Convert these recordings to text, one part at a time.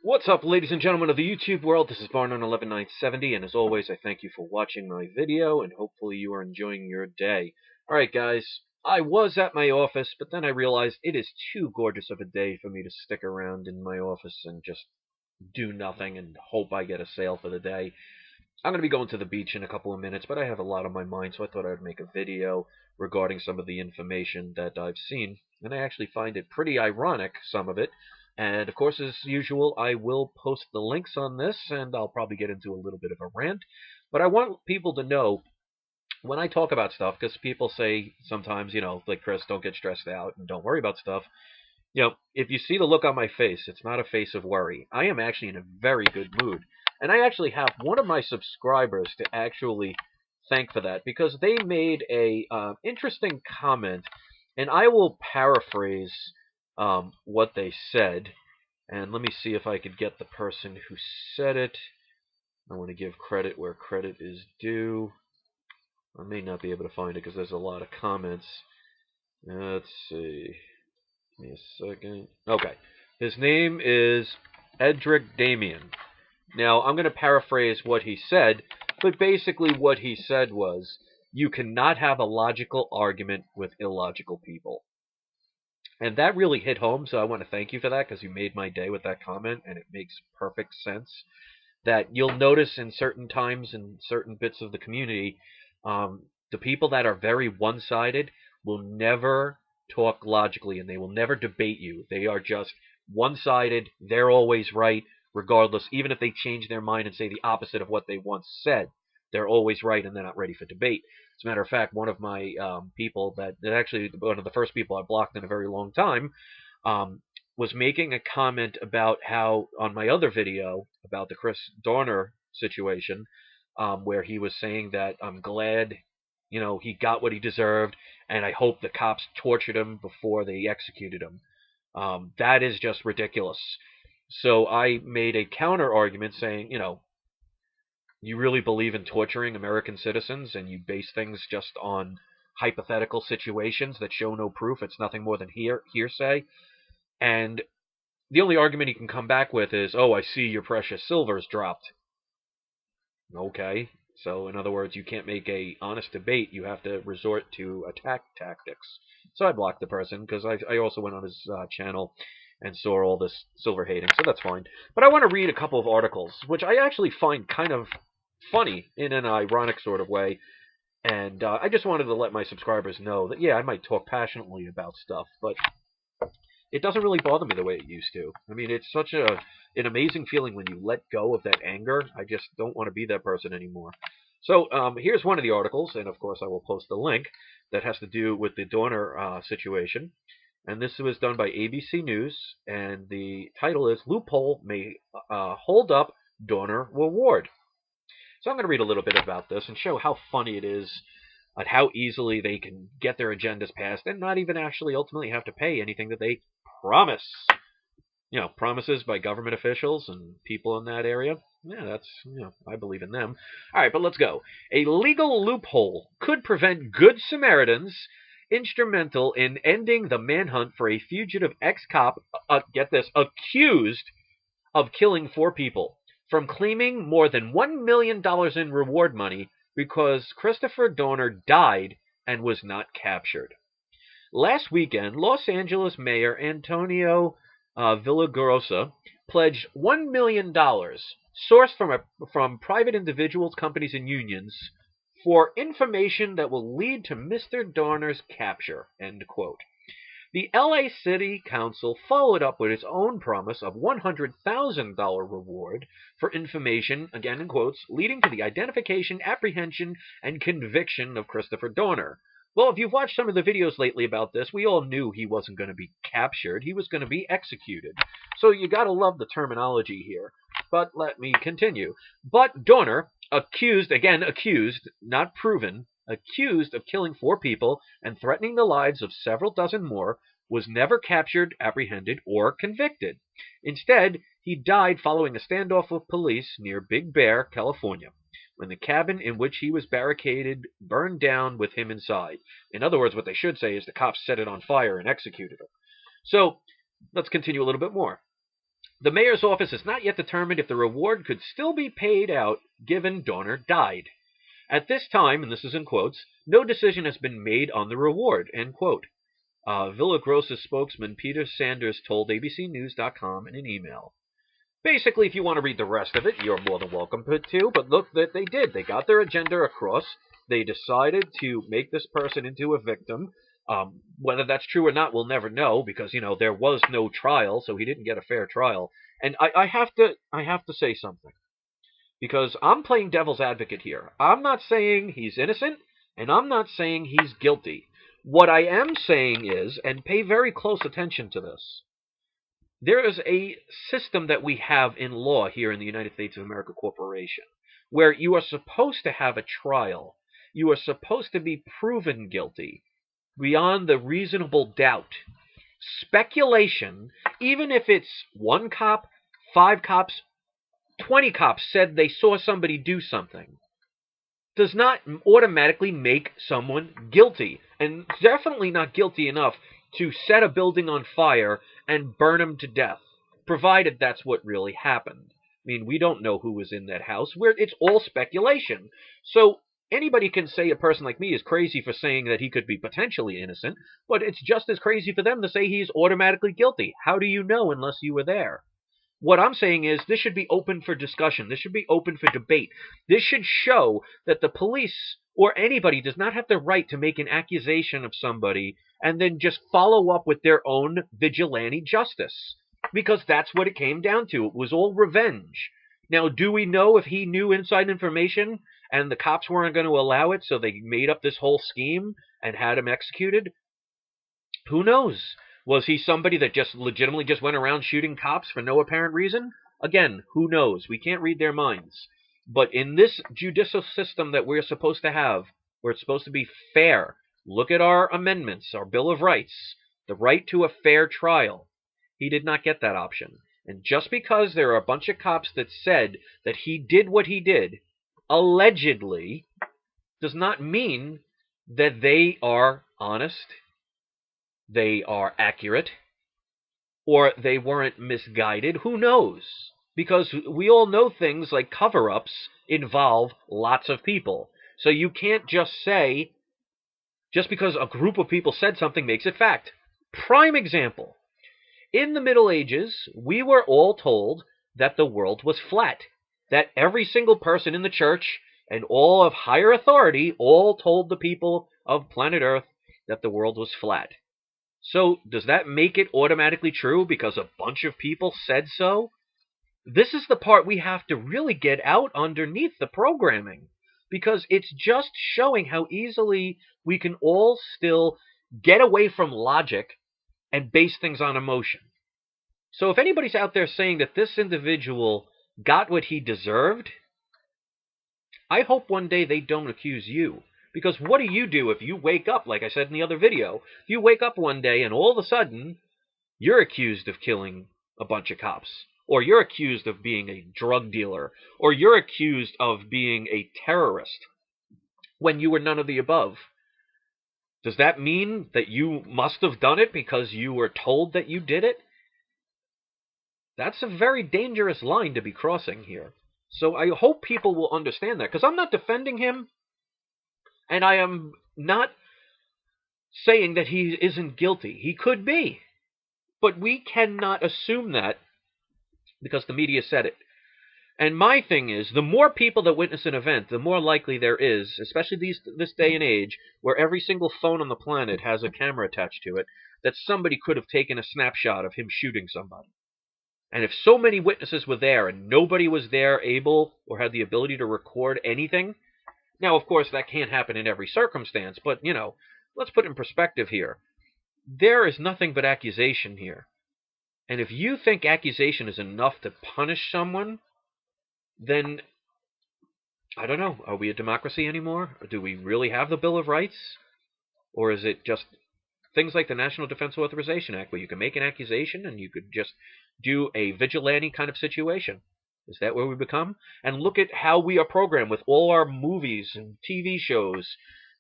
What's up, ladies and gentlemen of the YouTube world? This is Barnon11970, and as always, I thank you for watching my video, and hopefully you are enjoying your day. Alright, guys, I was at my office, but then I realized it is too gorgeous of a day for me to stick around in my office and just do nothing and hope I get a sale for the day. I'm going to be going to the beach in a couple of minutes, but I have a lot on my mind, so I thought I'd make a video regarding some of the information that I've seen. And I actually find it pretty ironic, some of it. And of course, as usual, I will post the links on this, and I'll probably get into a little bit of a rant. But I want people to know, when I talk about stuff, because people say sometimes, like Chris, don't get stressed out and don't worry about stuff. If you see the look on my face, it's not a face of worry. I am actually in a very good mood. And I actually have one of my subscribers to actually thank for that, because they made a interesting comment, and I will paraphrase what they said. And let me see if I could get the person who said it. I want to give credit where credit is due. I may not be able to find it because there's a lot of comments. Let's see. Give me a second. Okay. His name is Edric Damien. Now, I'm going to paraphrase what he said, but basically what he said was, you cannot have a logical argument with illogical people. And that really hit home, so I want to thank you for that, because you made my day with that comment, and it makes perfect sense. That you'll notice in certain times in certain bits of the community, the people that are very one-sided will never talk logically, and they will never debate you. They are just one-sided, they're always right, regardless, even if they change their mind and say the opposite of what they once said. They're always right, and they're not ready for debate. As a matter of fact, one of my people that actually one of the first people I blocked in a very long time was making a comment about how, on my other video about the Chris Dorner situation, where he was saying that I'm glad, he got what he deserved, and I hope the cops tortured him before they executed him. That is just ridiculous. So I made a counter argument saying, you really believe in torturing American citizens, and you base things just on hypothetical situations that show no proof. It's nothing more than hearsay. And the only argument he can come back with is, oh, I see your precious silver's dropped. Okay. So, in other words, you can't make a honest debate. You have to resort to attack tactics. So I blocked the person, because I also went on his channel and saw all this silver hating, so that's fine. But I want to read a couple of articles, which I actually find kind of funny in an ironic sort of way. And I just wanted to let my subscribers know that, yeah, I might talk passionately about stuff, but it doesn't really bother me the way it used to. I mean, it's such an amazing feeling when you let go of that anger. I just don't want to be that person anymore. So here's one of the articles, and of course I will post the link, that has to do with the Dorner situation. And this was done by ABC News, and the title is, Loophole May Hold Up Dorner Reward. So I'm going to read a little bit about this and show how funny it is at how easily they can get their agendas passed and not even actually ultimately have to pay anything that they promise. Promises by government officials and people in that area. Yeah, that's, I believe in them. All right, but let's go. A legal loophole could prevent Good Samaritans instrumental in ending the manhunt for a fugitive ex-cop, get this, accused of killing 4 people, from claiming more than $1 million in reward money because Christopher Dorner died and was not captured. Last weekend, Los Angeles Mayor Antonio Villagrosa pledged $1 million, sourced from private individuals, companies, and unions, for information that will lead to Mr. Dorner's capture, end quote. The LA City Council followed up with its own promise of $100,000 reward for information, again in quotes, leading to the identification, apprehension, and conviction of Christopher Dorner. Well, if you've watched some of the videos lately about this, we all knew he wasn't going to be captured. He was going to be executed. So you got to love the terminology here. But let me continue. But Dorner, accused, not proven, accused of killing 4 people and threatening the lives of several dozen more, was never captured, apprehended, or convicted. Instead, he died following a standoff with police near Big Bear, California, when the cabin in which he was barricaded burned down with him inside. In other words, what they should say is the cops set it on fire and executed him. So, let's continue a little bit more. The mayor's office has not yet determined if the reward could still be paid out given donor died. At this time, and this is in quotes, no decision has been made on the reward, end quote. Villagrosa's spokesman Peter Sanders told ABCnews.com in an email. Basically, if you want to read the rest of it, you're more than welcome to, but look that they did. They got their agenda across. They decided to make this person into a victim. Whether that's true or not, we'll never know because, there was no trial, so he didn't get a fair trial. And I have to say something because I'm playing devil's advocate here. I'm not saying he's innocent, and I'm not saying he's guilty. What I am saying is, and pay very close attention to this, there is a system that we have in law here in the United States of America Corporation where you are supposed to have a trial. You are supposed to be proven guilty beyond the reasonable doubt. Speculation, even if it's 1 cop, 5 cops, 20 cops said they saw somebody do something, does not automatically make someone guilty, and definitely not guilty enough to set a building on fire and burn them to death, provided that's what really happened. I mean, we don't know who was in that house. It's all speculation. So anybody can say a person like me is crazy for saying that he could be potentially innocent, but it's just as crazy for them to say he's automatically guilty. How do you know unless you were there? What I'm saying is this should be open for discussion. This should be open for debate. This should show that the police or anybody does not have the right to make an accusation of somebody and then just follow up with their own vigilante justice. Because that's what it came down to. It was all revenge. Now, do we know if he knew inside information and the cops weren't going to allow it, so they made up this whole scheme and had him executed? Who knows? Was he somebody that just legitimately just went around shooting cops for no apparent reason? Again, who knows? We can't read their minds. But in this judicial system that we're supposed to have, where it's supposed to be fair, look at our amendments, our Bill of Rights, the right to a fair trial. He did not get that option. And just because there are a bunch of cops that said that he did what he did, allegedly, does not mean that they are honest, they are accurate, or they weren't misguided. Who knows? Because we all know things like cover-ups involve lots of people. So you can't just say, just because a group of people said something makes it fact. Prime example. In the Middle Ages, we were all told that the world was flat. That every single person in the church and all of higher authority all told the people of planet Earth that the world was flat. So, does that make it automatically true because a bunch of people said so? This is the part we have to really get out underneath the programming, because it's just showing how easily we can all still get away from logic and base things on emotion. So if anybody's out there saying that this individual got what he deserved, I hope one day they don't accuse you. Because what do you do if you wake up, like I said in the other video, if you wake up one day and all of a sudden you're accused of killing a bunch of cops, or you're accused of being a drug dealer, or you're accused of being a terrorist when you were none of the above? Does that mean that you must have done it because you were told that you did it? That's a very dangerous line to be crossing here. So I hope people will understand that, because I'm not defending him. And I am not saying that he isn't guilty. He could be. But we cannot assume that because the media said it. And my thing is, the more people that witness an event, the more likely there is, especially this day and age, where every single phone on the planet has a camera attached to it, that somebody could have taken a snapshot of him shooting somebody. And if so many witnesses were there and nobody was there able or had the ability to record anything, now, of course, that can't happen in every circumstance, but, let's put it in perspective here. There is nothing but accusation here. And if you think accusation is enough to punish someone, then, I don't know, are we a democracy anymore? Or do we really have the Bill of Rights? Or is it just things like the National Defense Authorization Act, where you can make an accusation and you could just do a vigilante kind of situation? Is that where we become? And look at how we are programmed with all our movies and TV shows.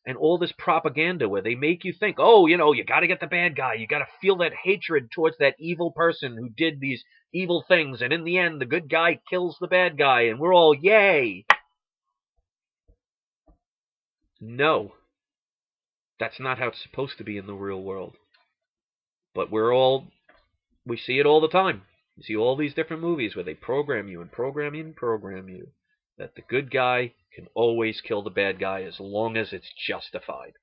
and all this propaganda where they make you think, oh, you got to get the bad guy. You got to feel that hatred towards that evil person who did these evil things. And in the end, the good guy kills the bad guy and we're all, yay. No, that's not how it's supposed to be in the real world. But we see it all the time. You see all these different movies where they program you and program you and program you that the good guy can always kill the bad guy as long as it's justified.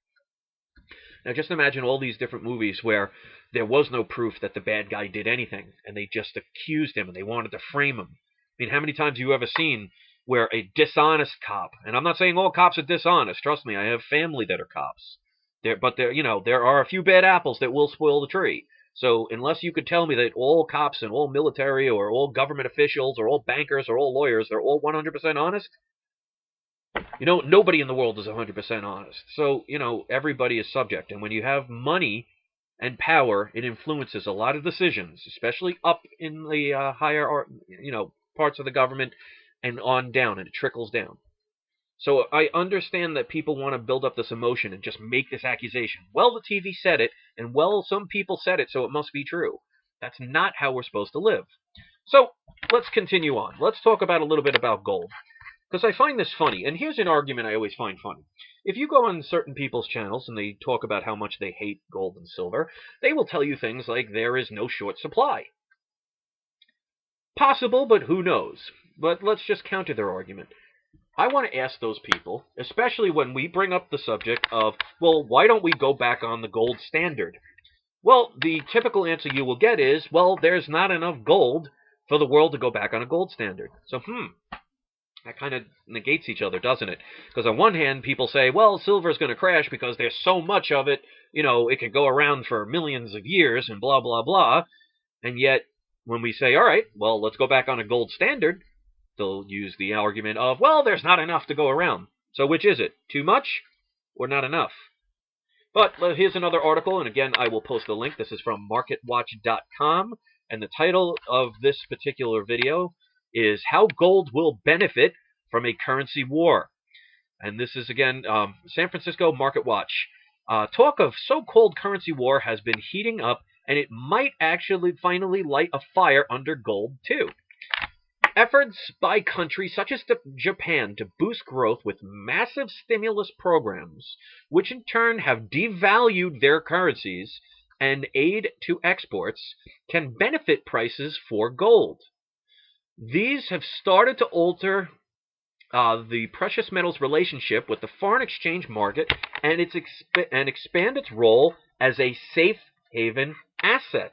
Now just imagine all these different movies where there was no proof that the bad guy did anything, and they just accused him and they wanted to frame him. I mean, how many times have you ever seen where a dishonest cop, and I'm not saying all cops are dishonest, trust me, I have family that are cops. But there are a few bad apples that will spoil the tree. So unless you could tell me that all cops and all military or all government officials or all bankers or all lawyers, they're all 100% honest, nobody in the world is 100% honest. So, everybody is subject. And when you have money and power, it influences a lot of decisions, especially up in the higher, parts of the government and on down, and it trickles down. So I understand that people want to build up this emotion and just make this accusation. Well, the TV said it, and well, some people said it, so it must be true. That's not how we're supposed to live. So let's continue on. Let's talk about a little bit about gold, because I find this funny. And here's an argument I always find funny. If you go on certain people's channels and they talk about how much they hate gold and silver, they will tell you things like there is no short supply. Possible, but who knows? But let's just counter their argument. I want to ask those people, especially when we bring up the subject of, well, why don't we go back on the gold standard? Well, the typical answer you will get is, well, there's not enough gold for the world to go back on a gold standard. So, that kind of negates each other, doesn't it? Because on one hand, people say, well, silver is going to crash because there's so much of it, it could go around for millions of years and blah, blah, blah. And yet, when we say, all right, well, let's go back on a gold standard, they'll use the argument of, well, there's not enough to go around. So which is it? Too much or not enough? But here's another article, and again, I will post a link. This is from marketwatch.com, and the title of this particular video is How Gold Will Benefit from a Currency War. And this is, again, San Francisco Market Watch. Talk of so-called currency war has been heating up, and it might actually finally light a fire under gold, too. Efforts by countries such as Japan to boost growth with massive stimulus programs, which in turn have devalued their currencies and aid to exports, can benefit prices for gold. These have started to alter the precious metals relationship with the foreign exchange market and expand its role as a safe haven asset.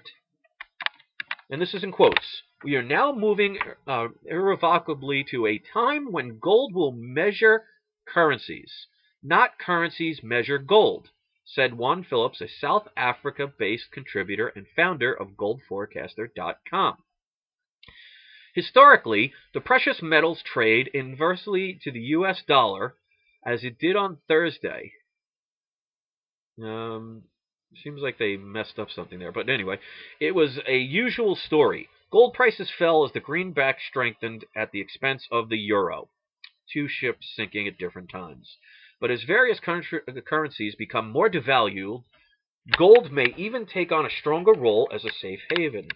And this is in quotes. We are now moving irrevocably to a time when gold will measure currencies, not currencies measure gold, said Juan Phillips, a South Africa-based contributor and founder of GoldForecaster.com. Historically, the precious metals trade inversely to the U.S. dollar, as it did on Thursday. Seems like they messed up something there. But anyway, it was a usual story. Gold prices fell as the greenback strengthened at the expense of the euro. Two ships sinking at different times. But as various currencies become more devalued, gold may even take on a stronger role as a safe haven.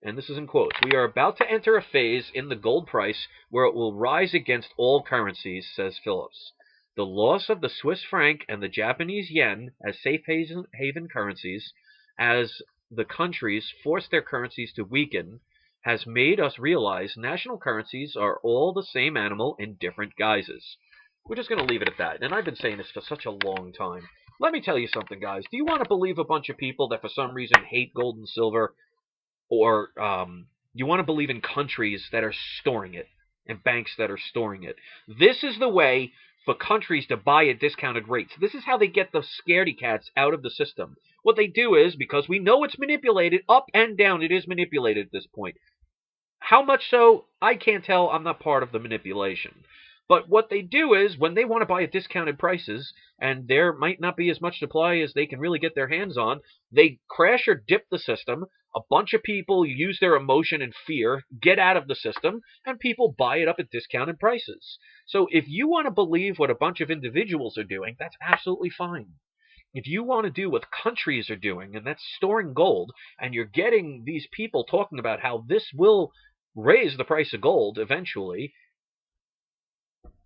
And this is in quotes. We are about to enter a phase in the gold price where it will rise against all currencies, says Phillips. The loss of the Swiss franc and the Japanese yen as safe haven currencies, as the countries force their currencies to weaken, has made us realize national currencies are all the same animal in different guises. We're just going to leave it at that. And I've been saying this for such a long time. Let me tell you something, guys. Do you want to believe a bunch of people that for some reason hate gold and silver? Or you want to believe in countries that are storing it and banks that are storing it? This is the way for countries to buy at discounted rates. This is how they get the scaredy cats out of the system. What they do is, because we know it's manipulated, up and down, it is manipulated at this point. How much so, I can't tell. I'm not part of the manipulation. But what they do is, when they want to buy at discounted prices, and there might not be as much supply as they can really get their hands on, they crash or dip the system. A bunch of people use their emotion and fear, get out of the system, and people buy it up at discounted prices. So if you want to believe what a bunch of individuals are doing, that's absolutely fine. If you want to do what countries are doing, and that's storing gold, and you're getting these people talking about how this will raise the price of gold eventually,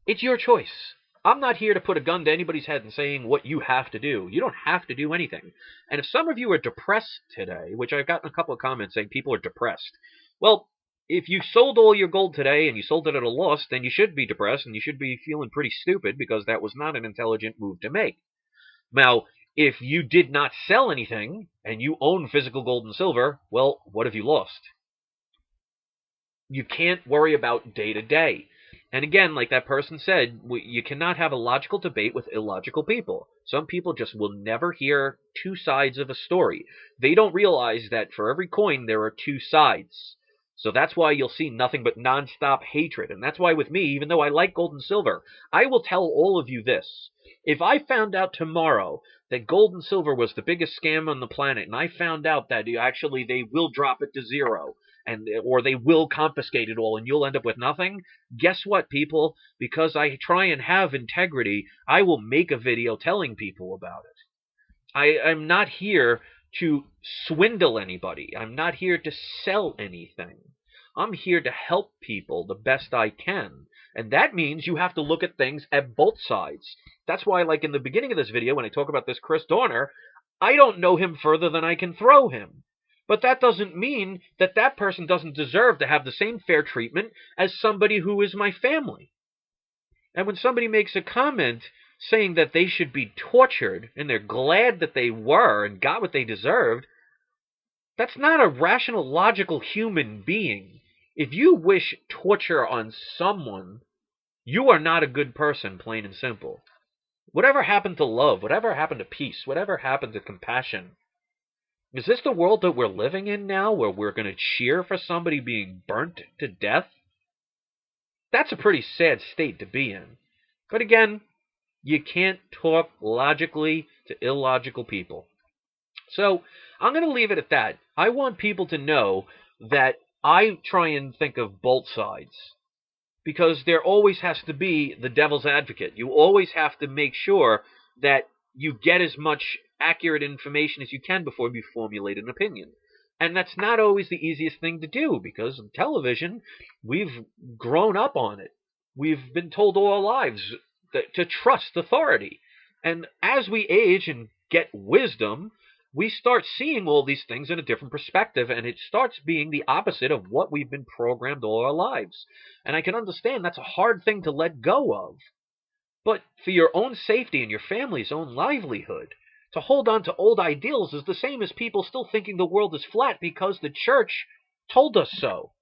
it's your choice. I'm not here to put a gun to anybody's head and saying what you have to do. You don't have to do anything. And if some of you are depressed today, which I've gotten a couple of comments saying people are depressed, well, if you sold all your gold today and you sold it at a loss, then you should be depressed and you should be feeling pretty stupid because that was not an intelligent move to make. Now, if you did not sell anything and you own physical gold and silver, well, what have you lost? You can't worry about day to day. And again, like that person said, you cannot have a logical debate with illogical people. Some people just will never hear two sides of a story. They don't realize that for every coin, there are two sides. So that's why you'll see nothing but nonstop hatred. And that's why with me, even though I like gold and silver, I will tell all of you this. If I found out tomorrow that gold and silver was the biggest scam on the planet, and I found out that actually they will drop it to zero, or they will confiscate it all and you'll end up with nothing, guess what, people? Because I try and have integrity, I will make a video telling people about it. I'm not here to swindle anybody. I'm not here to sell anything. I'm here to help people the best I can. And that means you have to look at things at both sides. That's why, like in the beginning of this video, when I talk about this Chris Dorner, I don't know him further than I can throw him. But that doesn't mean that that person doesn't deserve to have the same fair treatment as somebody who is my family. And when somebody makes a comment saying that they should be tortured, and they're glad that they were and got what they deserved, that's not a rational, logical human being. If you wish torture on someone, you are not a good person, plain and simple. Whatever happened to love? Whatever happened to peace? Whatever happened to compassion? Is this the world that we're living in now, where we're going to cheer for somebody being burnt to death? That's a pretty sad state to be in. But again, you can't talk logically to illogical people. So I'm going to leave it at that. I want people to know that I try and think of both sides, because there always has to be the devil's advocate. You always have to make sure that you get as much accurate information as you can before you formulate an opinion. And that's not always the easiest thing to do, because in television, we've grown up on it. We've been told all our lives to trust authority. And as we age and get wisdom, we start seeing all these things in a different perspective, and it starts being the opposite of what we've been programmed all our lives. And I can understand that's a hard thing to let go of. But for your own safety and your family's own livelihood, to hold on to old ideals is the same as people still thinking the world is flat because the church told us so.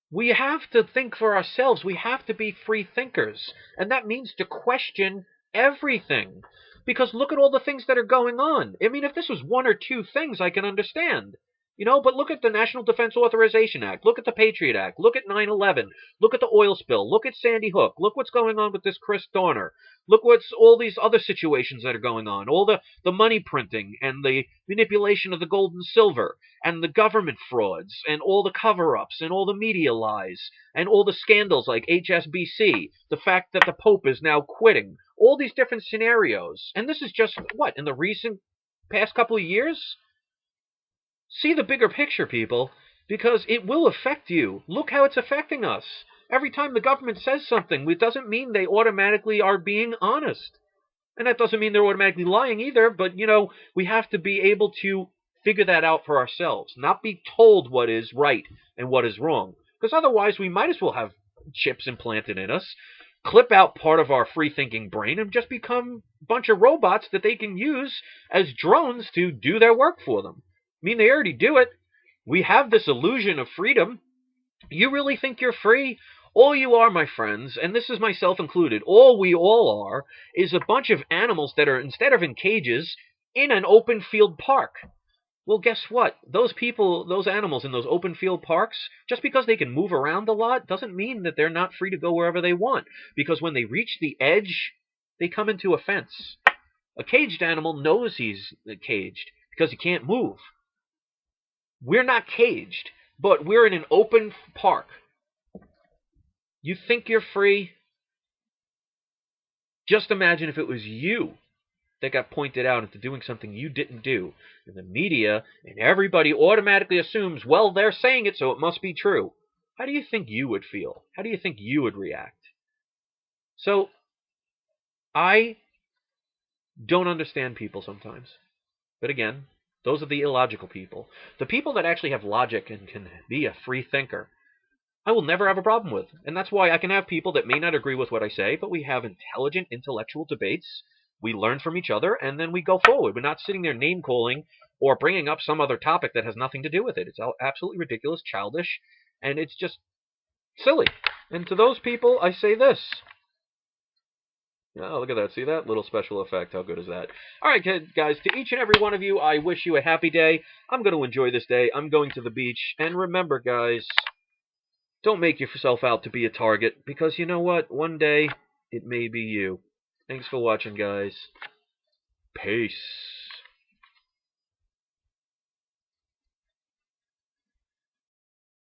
We have to think for ourselves. We have to be free thinkers. And that means to question everything. Because look at all the things that are going on. I mean, if this was one or two things, I can understand. You know, but look at the National Defense Authorization Act. Look at the Patriot Act. Look at 9/11. Look at the oil spill. Look at Sandy Hook. Look what's going on with this Chris Dorner. Look what's all these other situations that are going on. All the money printing and the manipulation of the gold and silver and the government frauds and all the cover-ups and all the media lies and all the scandals like HSBC. The fact that the Pope is now quitting. All these different scenarios. And this is just, what, in the recent past couple of years? See the bigger picture, people, because it will affect you. Look how it's affecting us. Every time the government says something, it doesn't mean they automatically are being honest. And that doesn't mean they're automatically lying either, but, you know, we have to be able to figure that out for ourselves, not be told what is right and what is wrong. Because otherwise, we might as well have chips implanted in us, clip out part of our free-thinking brain, and just become a bunch of robots that they can use as drones to do their work for them. I mean, they already do it. We have this illusion of freedom. You really think you're free? All you are, my friends, and this is myself included, all we all are, is a bunch of animals that are, instead of in cages, in an open field park. Well, guess what? Those people, those animals in those open field parks, just because they can move around a lot doesn't mean that they're not free to go wherever they want. Because when they reach the edge, they come into a fence. A caged animal knows he's caged because he can't move. We're not caged, but we're in an open park. You think you're free? Just imagine if it was you that got pointed out into doing something you didn't do. And the media and everybody automatically assumes, well, they're saying it, so it must be true. How do you think you would feel? How do you think you would react? So, I don't understand people sometimes. But again, those are the illogical people. The people that actually have logic and can be a free thinker, I will never have a problem with. And that's why I can have people that may not agree with what I say, but we have intelligent, intellectual debates. We learn from each other, and then we go forward. We're not sitting there name-calling or bringing up some other topic that has nothing to do with it. It's absolutely ridiculous, childish, and it's just silly. And to those people, I say this. Oh, look at that. See that? Little special effect. How good is that? All right, guys, to each and every one of you, I wish you a happy day. I'm going to enjoy this day. I'm going to the beach. And remember, guys, don't make yourself out to be a target, because you know what? One day, it may be you. Thanks for watching, guys. Peace.